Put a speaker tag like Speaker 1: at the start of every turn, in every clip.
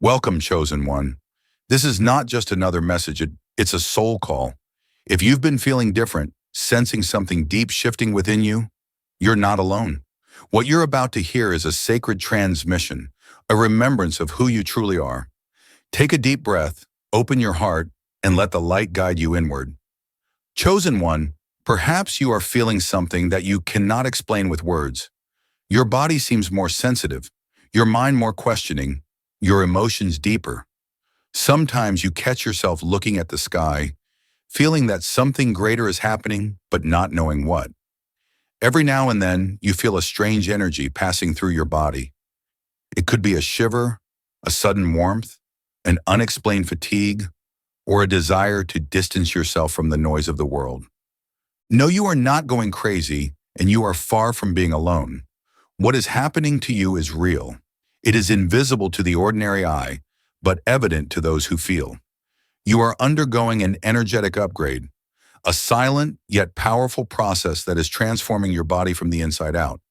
Speaker 1: Welcome, chosen one. This is not just another message, it's a soul call. If you've been feeling different, sensing something deep shifting within you, you're not alone. What you're about to hear is a sacred transmission, a remembrance of who you truly are. Take a deep breath, open your heart, and let the light guide you inward. Chosen one, perhaps you are feeling something that you cannot explain with words. Your body seems more sensitive, your mind more questioning, your emotions deeper. Sometimes you catch yourself looking at the sky, feeling that something greater is happening, but not knowing what. Every now and then, you feel a strange energy passing through your body. It could be a shiver, a sudden warmth, an unexplained fatigue, or a desire to distance yourself from the noise of the world. No, you are not going crazy, and you are far from being alone. What is happening to you is real. It is invisible to the ordinary eye, but evident to those who feel. You are undergoing an energetic upgrade, a silent yet powerful process that is transforming your body from the inside out.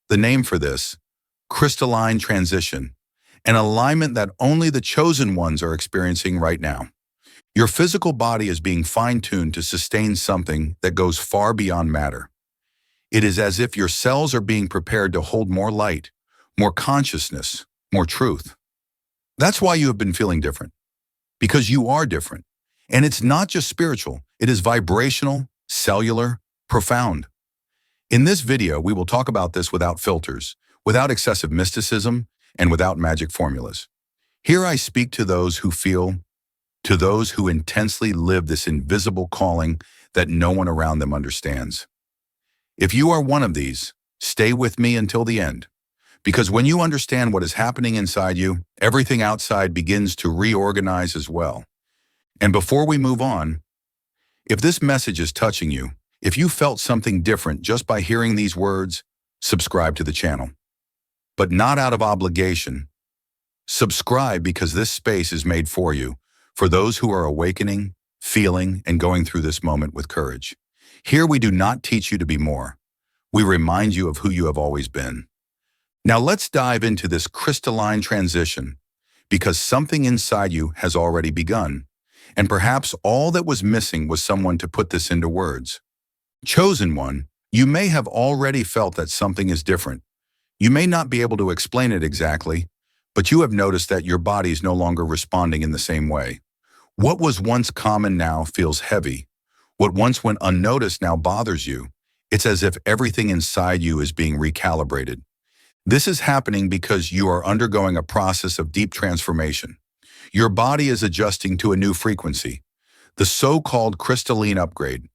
Speaker 1: The name for this, crystalline transition, an alignment that only the chosen ones are experiencing right now. Your physical body is being fine-tuned to sustain something that goes far beyond matter. It is as if your cells are being prepared to hold more light, more consciousness, more truth. That's why you have been feeling different, because you are different. And it's not just spiritual, it is vibrational, cellular, profound. In this video, we will talk about this without filters, without excessive mysticism, and without magic formulas. Here I speak to those who feel, to those who intensely live this invisible calling that no one around them understands. If you are one of these, stay with me until the end. Because when you understand what is happening inside you, everything outside begins to reorganize as well. And before we move on, if this message is touching you, if you felt something different just by hearing these words, subscribe to the channel. But not out of obligation. Subscribe because this space is made for you, for those who are awakening, feeling, and going through this moment with courage. Here we do not teach you to be more. We remind you of who you have always been. Now let's dive into this crystalline transition, because something inside you has already begun, and perhaps all that was missing was someone to put this into words. Chosen one, you may have already felt that something is different. You may not be able to explain it exactly, but you have noticed that your body is no longer responding in the same way. What was once common now feels heavy. What once went unnoticed now bothers you. It's as if everything inside you is being recalibrated. This is happening because you are undergoing a process of deep transformation. Your body is adjusting to a new frequency, the so-called crystalline upgrade,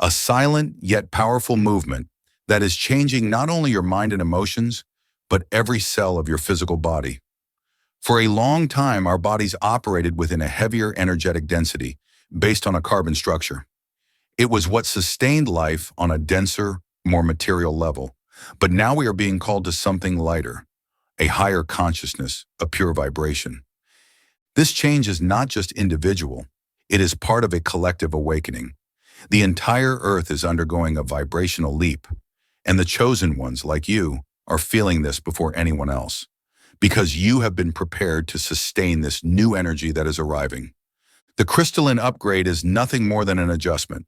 Speaker 1: a silent yet powerful movement that is changing not only your mind and emotions, but every cell of your physical body. For a long time, our bodies operated within a heavier energetic density based on a carbon structure. It was what sustained life on a denser, more material level. But now we are being called to something lighter, a higher consciousness, a pure vibration. This change is not just individual, it is part of a collective awakening. The entire earth is undergoing a vibrational leap, and the chosen ones, like you, are feeling this before anyone else, because you have been prepared to sustain this new energy that is arriving. The crystalline upgrade is nothing more than an adjustment.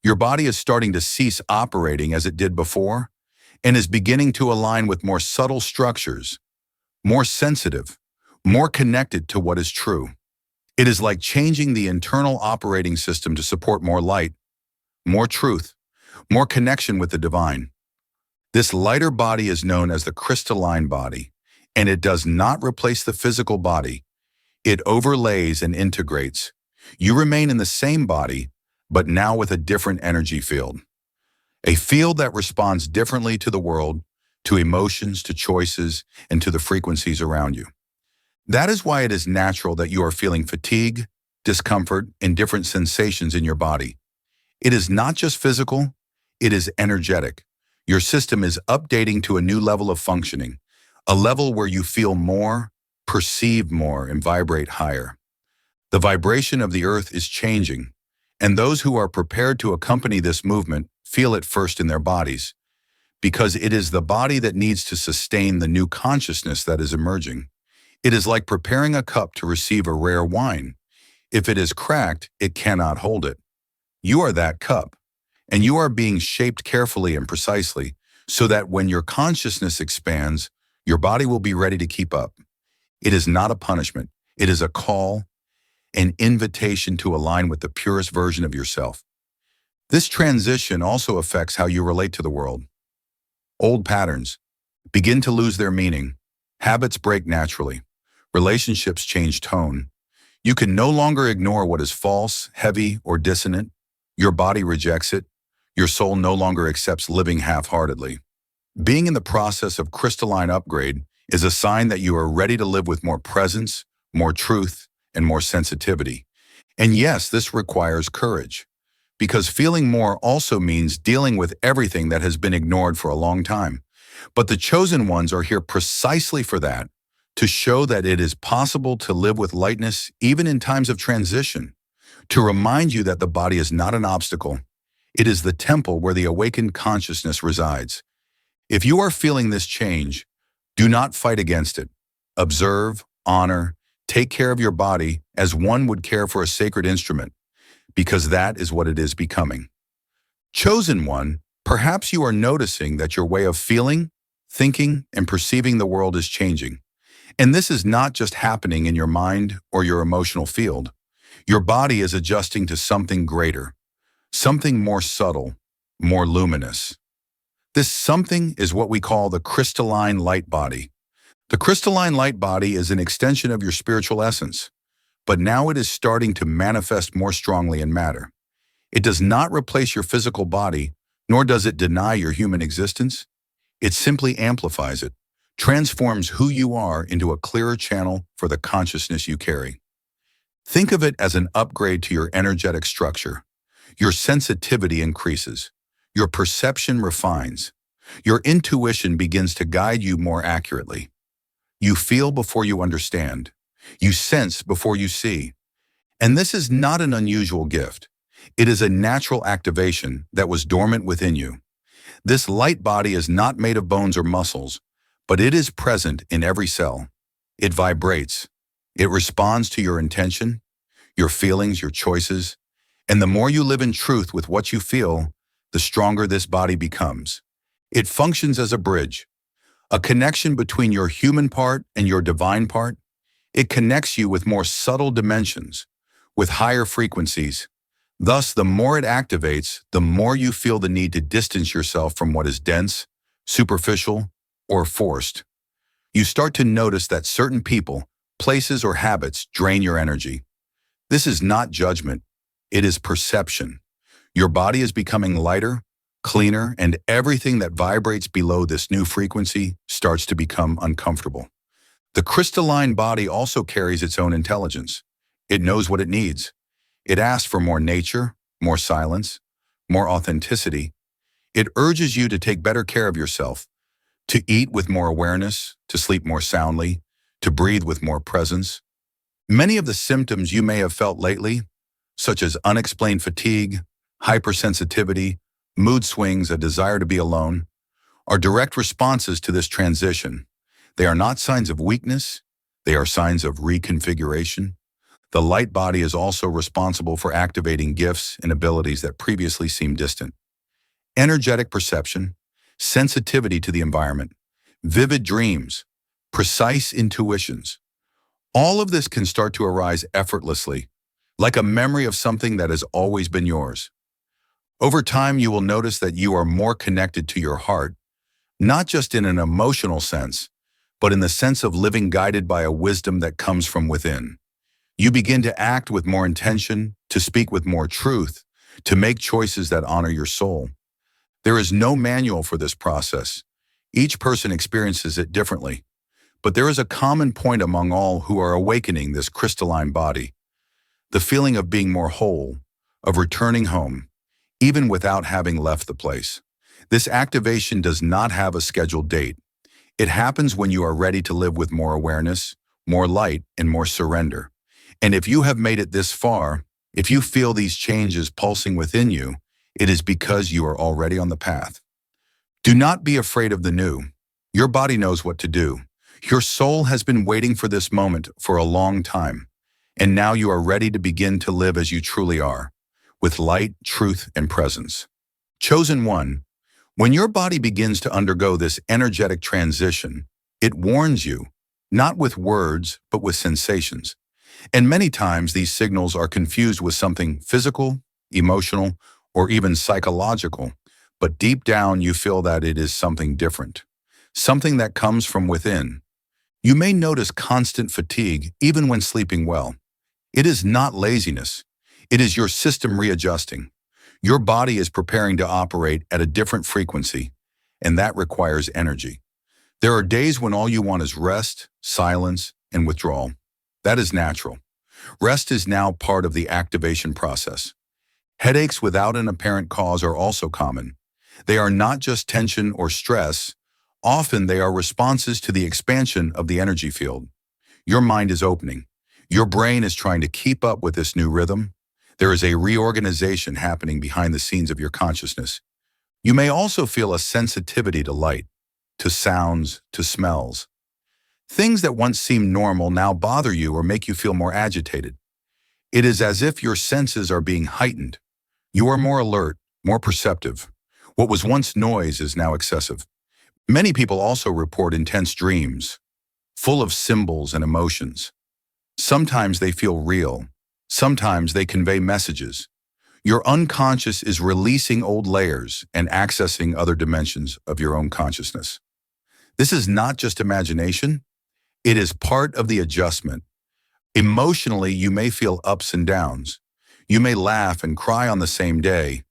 Speaker 1: Your body is starting to cease operating as it did before, and is beginning to align with more subtle structures, more sensitive, more connected to what is true. It is like changing the internal operating system to support more light, more truth, more connection with the divine. This lighter body is known as the crystalline body, and it does not replace the physical body. It overlays and integrates. You remain in the same body, but now with a different energy field. A field that responds differently to the world, to emotions, to choices, and to the frequencies around you. That is why it is natural that you are feeling fatigue, discomfort, and different sensations in your body. It is not just physical, it is energetic. Your system is updating to a new level of functioning, a level where you feel more, perceive more, and vibrate higher. The vibration of the earth is changing, and those who are prepared to accompany this movement feel it first in their bodies, because it is the body that needs to sustain the new consciousness that is emerging. It is like preparing a cup to receive a rare wine. If it is cracked, it cannot hold it. You are that cup, and you are being shaped carefully and precisely so that when your consciousness expands, your body will be ready to keep up. It is not a punishment. It is a call, an invitation to align with the purest version of yourself. This transition also affects how you relate to the world. Old patterns begin to lose their meaning. Habits break naturally. Relationships change tone. You can no longer ignore what is false, heavy, or dissonant. Your body rejects it. Your soul no longer accepts living half-heartedly. Being in the process of crystalline upgrade is a sign that you are ready to live with more presence, more truth, and more sensitivity. And yes, this requires courage, because feeling more also means dealing with everything that has been ignored for a long time. But the chosen ones are here precisely for that, to show that it is possible to live with lightness even in times of transition, to remind you that the body is not an obstacle. It is the temple where the awakened consciousness resides. If you are feeling this change, do not fight against it. Observe, honor, take care of your body as one would care for a sacred instrument, because that is what it is becoming. Chosen one, perhaps you are noticing that your way of feeling, thinking, and perceiving the world is changing. And this is not just happening in your mind or your emotional field. Your body is adjusting to something greater, something more subtle, more luminous. This something is what we call the crystalline light body. The crystalline light body is an extension of your spiritual essence, but now it is starting to manifest more strongly in matter. It does not replace your physical body, nor does it deny your human existence. It simply amplifies it, transforms who you are into a clearer channel for the consciousness you carry. Think of it as an upgrade to your energetic structure. Your sensitivity increases. Your perception refines. Your intuition begins to guide you more accurately. You feel before you understand. You sense before you see. And this is not an unusual gift. It is a natural activation that was dormant within you. This light body is not made of bones or muscles, but it is present in every cell. It vibrates. It responds to your intention, your feelings, your choices. And the more you live in truth with what you feel, the stronger this body becomes. It functions as a bridge, a connection between your human part and your divine part. It connects you with more subtle dimensions, with higher frequencies. Thus, the more it activates, the more you feel the need to distance yourself from what is dense, superficial, or forced. You start to notice that certain people, places, or habits drain your energy. This is not judgment. It is perception. Your body is becoming lighter, cleaner, and everything that vibrates below this new frequency starts to become uncomfortable. The crystalline body also carries its own intelligence. It knows what it needs. It asks for more nature, more silence, more authenticity. It urges you to take better care of yourself, to eat with more awareness, to sleep more soundly, to breathe with more presence. Many of the symptoms you may have felt lately, such as unexplained fatigue, hypersensitivity, mood swings, a desire to be alone, are direct responses to this transition. They are not signs of weakness. They are signs of reconfiguration. The light body is also responsible for activating gifts and abilities that previously seemed distant. Energetic perception, sensitivity to the environment, vivid dreams, precise intuitions. All of this can start to arise effortlessly, like a memory of something that has always been yours. Over time, you will notice that you are more connected to your heart, not just in an emotional sense, but in the sense of living guided by a wisdom that comes from within. You begin to act with more intention, to speak with more truth, to make choices that honor your soul. There is no manual for this process. Each person experiences it differently. But there is a common point among all who are awakening this crystalline body. The feeling of being more whole, of returning home, even without having left the place. This activation does not have a scheduled date. It happens when you are ready to live with more awareness, more light, and more surrender. And if you have made it this far, if you feel these changes pulsing within you, it is because you are already on the path. Do not be afraid of the new. Your body knows what to do. Your soul has been waiting for this moment for a long time, and now you are ready to begin to live as you truly are, with light, truth, and presence. Chosen one, when your body begins to undergo this energetic transition, it warns you, not with words, but with sensations. And many times these signals are confused with something physical, emotional, or even psychological, but deep down you feel that it is something different, something that comes from within. You may notice constant fatigue even when sleeping well. It is not laziness. It is your system readjusting. Your body is preparing to operate at a different frequency, and that requires energy. There are days when all you want is rest, silence, and withdrawal. That is natural. Rest is now part of the activation process. Headaches without an apparent cause are also common. They are not just tension or stress. Often they are responses to the expansion of the energy field. Your mind is opening. Your brain is trying to keep up with this new rhythm. There is a reorganization happening behind the scenes of your consciousness. You may also feel a sensitivity to light, to sounds, to smells. Things that once seemed normal now bother you or make you feel more agitated. It is as if your senses are being heightened. You are more alert, more perceptive. What was once noise is now excessive. Many people also report intense dreams, full of symbols and emotions. Sometimes they feel real. Sometimes they convey messages. Your unconscious is releasing old layers and accessing other dimensions of your own consciousness. This is not just imagination. It is part of the adjustment. Emotionally, you may feel ups and downs. You may laugh and cry on the same day.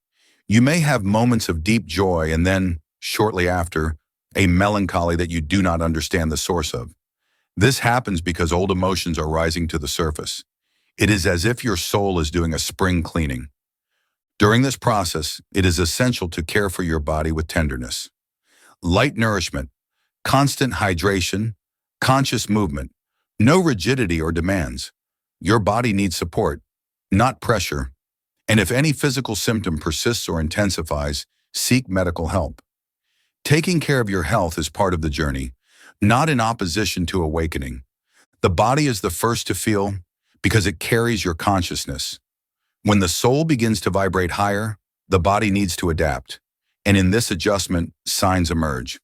Speaker 1: You may have moments of deep joy and then, shortly after, a melancholy that you do not understand the source of. This happens because old emotions are rising to the surface. It is as if your soul is doing a spring cleaning. During this process, it is essential to care for your body with tenderness. Light nourishment, constant hydration, conscious movement, no rigidity or demands. Your body needs support, not pressure. And if any physical symptom persists or intensifies, seek medical help. Taking care of your health is part of the journey, not in opposition to awakening. The body is the first to feel because it carries your consciousness. When the soul begins to vibrate higher, the body needs to adapt. And in this adjustment, signs emerge.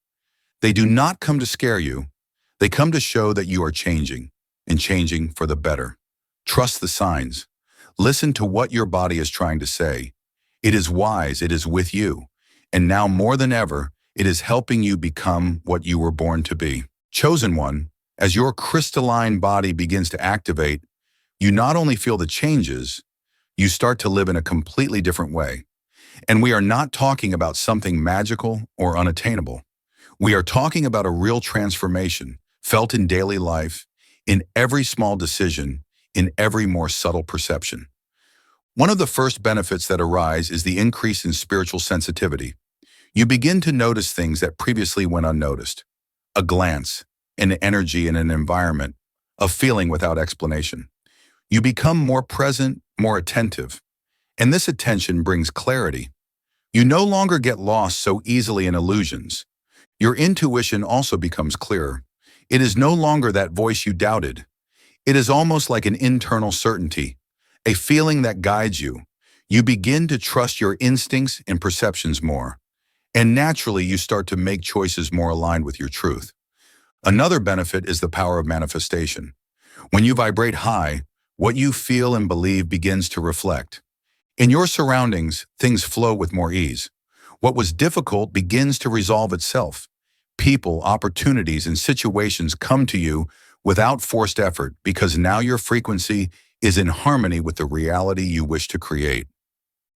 Speaker 1: They do not come to scare you. They come to show that you are changing, and changing for the better. Trust the signs. Listen to what your body is trying to say. It is wise, it is with you. And now more than ever, it is helping you become what you were born to be. Chosen one, as your crystalline body begins to activate, you not only feel the changes, you start to live in a completely different way. And we are not talking about something magical or unattainable. We are talking about a real transformation felt in daily life, in every small decision, in every more subtle perception. One of the first benefits that arise is the increase in spiritual sensitivity. You begin to notice things that previously went unnoticed. A glance, an energy in an environment, a feeling without explanation. You become more present, more attentive. And this attention brings clarity. You no longer get lost so easily in illusions. Your intuition also becomes clearer. It is no longer that voice you doubted. It is almost like an internal certainty, a feeling that guides you. You begin to trust your instincts and perceptions more. And naturally, you start to make choices more aligned with your truth. Another benefit is the power of manifestation. When you vibrate high, what you feel and believe begins to reflect. In your surroundings, things flow with more ease. What was difficult begins to resolve itself. People, opportunities, and situations come to you without forced effort because now your frequency is in harmony with the reality you wish to create.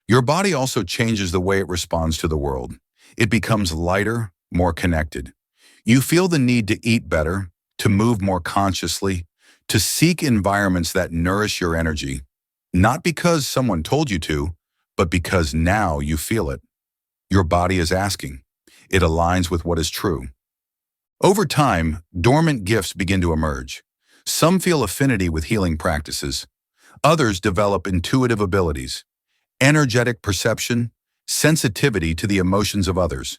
Speaker 1: Your body also changes the way it responds to the world. It becomes lighter, more connected. You feel the need to eat better, to move more consciously, to seek environments that nourish your energy, not because someone told you to, but because now you feel it. Your body is asking. It aligns with what is true. Over time, dormant gifts begin to emerge. Some feel affinity with healing practices. Others develop intuitive abilities, energetic perception, sensitivity to the emotions of others.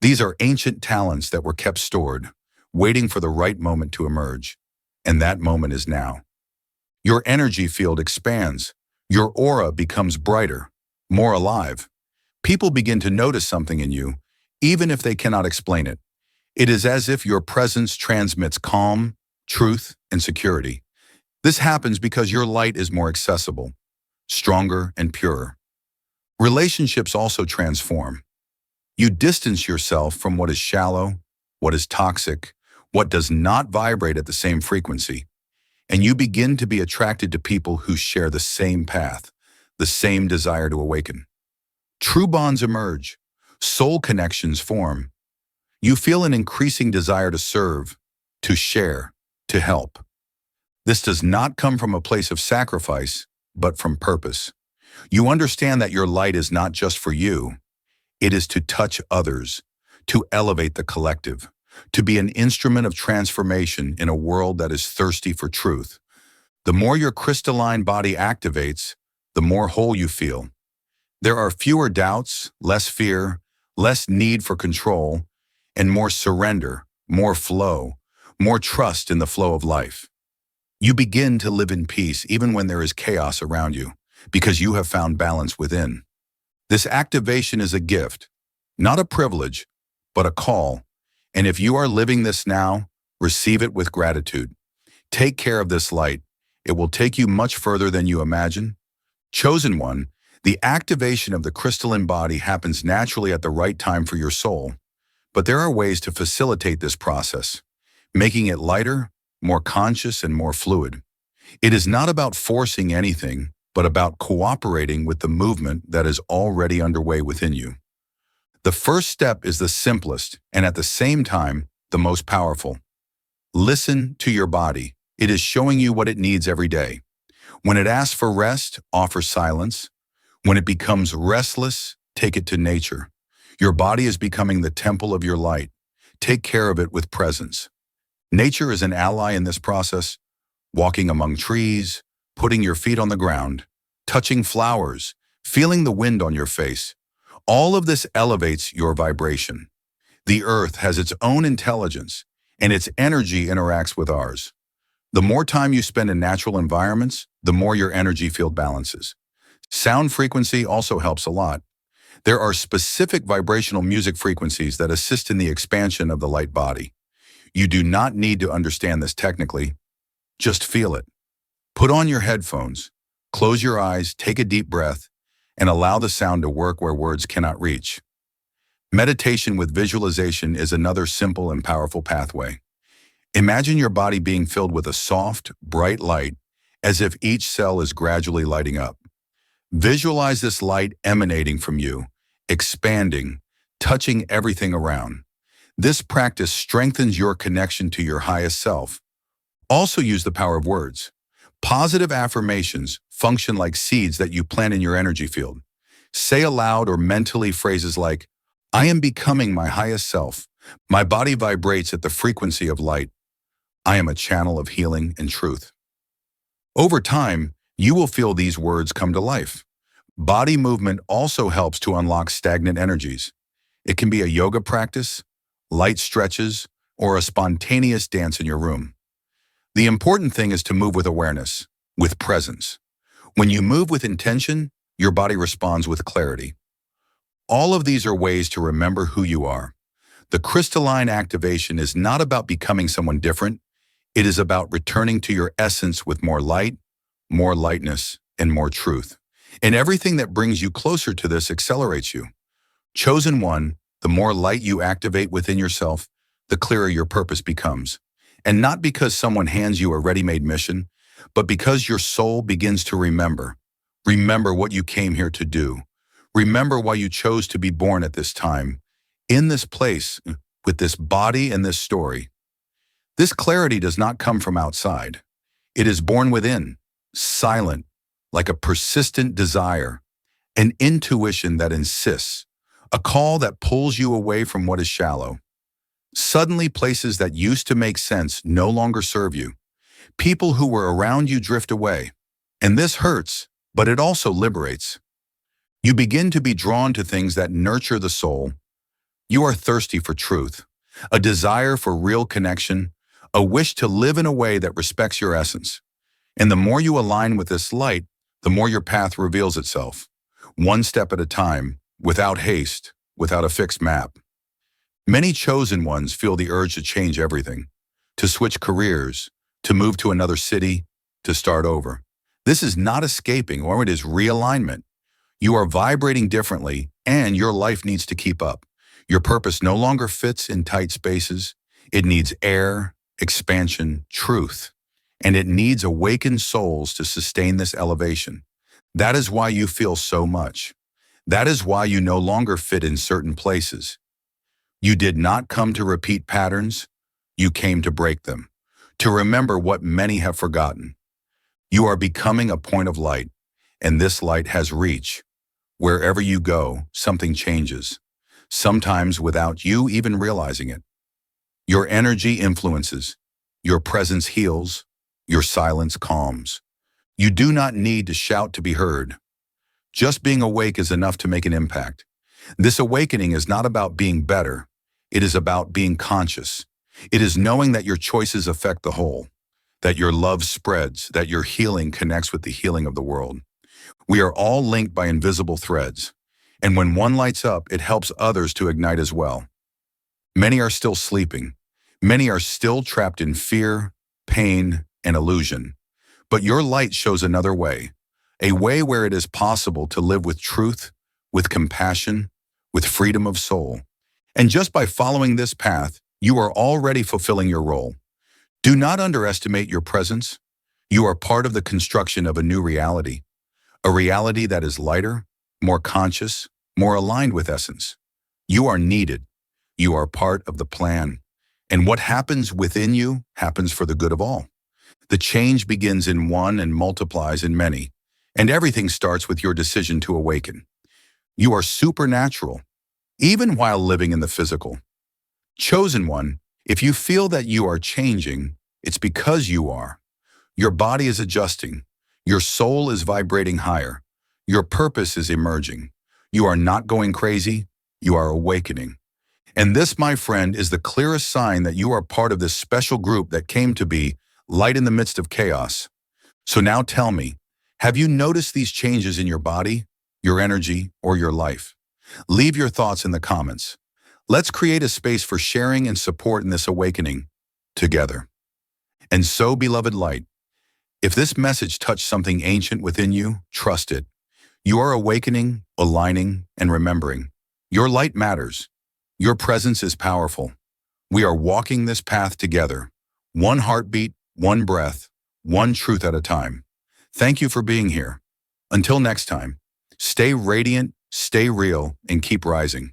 Speaker 1: These are ancient talents that were kept stored. waiting for the right moment to emerge. And that moment is now. Your energy field expands. Your aura becomes brighter, more alive. People begin to notice something in you, even if they cannot explain it. It is as if your presence transmits calm, truth, and security. This happens because your light is more accessible, stronger, and purer. Relationships also transform. You distance yourself from what is shallow, what is toxic, what does not vibrate at the same frequency, and you begin to be attracted to people who share the same path, the same desire to awaken. True bonds emerge. Soul connections form. You feel an increasing desire to serve, to share, to help. This does not come from a place of sacrifice, but from purpose. You understand that your light is not just for you. It is to touch others, to elevate the collective, to be an instrument of transformation in a world that is thirsty for truth. The more your crystalline body activates, the more whole you feel. There are fewer doubts, less fear, less need for control, and more surrender, more flow, more trust in the flow of life. You begin to live in peace even when there is chaos around you, because you have found balance within. This activation is a gift, not a privilege, but a call. And if you are living this now, receive it with gratitude. Take care of this light. It will take you much further than you imagine. Chosen one, the activation of the crystalline body happens naturally at the right time for your soul. But there are ways to facilitate this process, making it lighter, more conscious, and more fluid. It is not about forcing anything, but about cooperating with the movement that is already underway within you. The first step is the simplest and at the same time, the most powerful. Listen to your body. It is showing you what it needs every day. When it asks for rest, offer silence. When it becomes restless, take it to nature. Your body is becoming the temple of your light. Take care of it with presence. Nature is an ally in this process. Walking among trees, putting your feet on the ground, touching flowers, feeling the wind on your face. All of this elevates your vibration. The earth has its own intelligence, and its energy interacts with ours. The more time you spend in natural environments, the more your energy field balances. Sound frequency also helps a lot. There are specific vibrational music frequencies that assist in the expansion of the light body. You do not need to understand this technically. Just feel it. Put on your headphones, close your eyes, take a deep breath, and allow the sound to work where words cannot reach. Meditation with visualization is another simple and powerful pathway. Imagine your body being filled with a soft, bright light, as if each cell is gradually lighting up. Visualize this light emanating from you, expanding, touching everything around. This practice strengthens your connection to your highest self. Also use the power of words. Positive affirmations function like seeds that you plant in your energy field. Say aloud or mentally phrases like, I am becoming my highest self. My body vibrates at the frequency of light. I am a channel of healing and truth. Over time, you will feel these words come to life. Body movement also helps to unlock stagnant energies. It can be a yoga practice, light stretches, or a spontaneous dance in your room. The important thing is to move with awareness, with presence. When you move with intention, your body responds with clarity. All of these are ways to remember who you are. The crystalline activation is not about becoming someone different. It is about returning to your essence with more light, more lightness, and more truth. And everything that brings you closer to this accelerates you. Chosen one, the more light you activate within yourself, the clearer your purpose becomes. And not because someone hands you a ready-made mission, but because your soul begins to remember. Remember what you came here to do. Remember why you chose to be born at this time, in this place, with this body and this story. This clarity does not come from outside. It is born within, silent, like a persistent desire, an intuition that insists, a call that pulls you away from what is shallow. Suddenly, places that used to make sense no longer serve you. People who were around you drift away. And this hurts, but it also liberates. You begin to be drawn to things that nurture the soul. You are thirsty for truth. a desire for real connection, a wish to live in a way that respects your essence. And the more you align with this light, the more your path reveals itself, one step at a time, without haste, without a fixed map. Many chosen ones feel the urge to change everything, to switch careers, to move to another city, to start over. This is not escaping, or it is realignment. You are vibrating differently, and your life needs to keep up. Your purpose no longer fits in tight spaces. It needs air, expansion, truth. And it needs awakened souls to sustain this elevation. That is why you feel so much. That is why you no longer fit in certain places. You did not come to repeat patterns. You came to break them, to remember what many have forgotten. You are becoming a point of light, and this light has reach. Wherever you go, something changes, sometimes without you even realizing it. Your energy influences, your presence heals, your silence calms. You do not need to shout to be heard. Just being awake is enough to make an impact. This awakening is not about being better. It is about being conscious. It is knowing that your choices affect the whole, that your love spreads, that your healing connects with the healing of the world. We are all linked by invisible threads, and when one lights up, it helps others to ignite as well. Many are still sleeping. Many are still trapped in fear, pain, and illusion. But your light shows another way, a way where it is possible to live with truth, with compassion, with freedom of soul. And just by following this path, you are already fulfilling your role. Do not underestimate your presence. You are part of the construction of a new reality, a reality that is lighter, more conscious, more aligned with essence. You are needed. You are part of the plan. And what happens within you happens for the good of all. The change begins in one and multiplies in many, and everything starts with your decision to awaken. You are supernatural, even while living in the physical. Chosen one, if you feel that you are changing, it's because you are. Your body is adjusting. Your soul is vibrating higher. Your purpose is emerging. You are not going crazy. You are awakening. And this, my friend, is the clearest sign that you are part of this special group that came to be light in the midst of chaos. So now tell me, have you noticed these changes in your body, your energy, or your life? Leave your thoughts in the comments. Let's create a space for sharing and support in this awakening together. And so, beloved light, if this message touched something ancient within you, trust it. You are awakening, aligning, and remembering. Your light matters. Your presence is powerful. We are walking this path together, one heartbeat, one breath, one truth at a time. Thank you for being here. Until next time, stay radiant, stay real, and keep rising.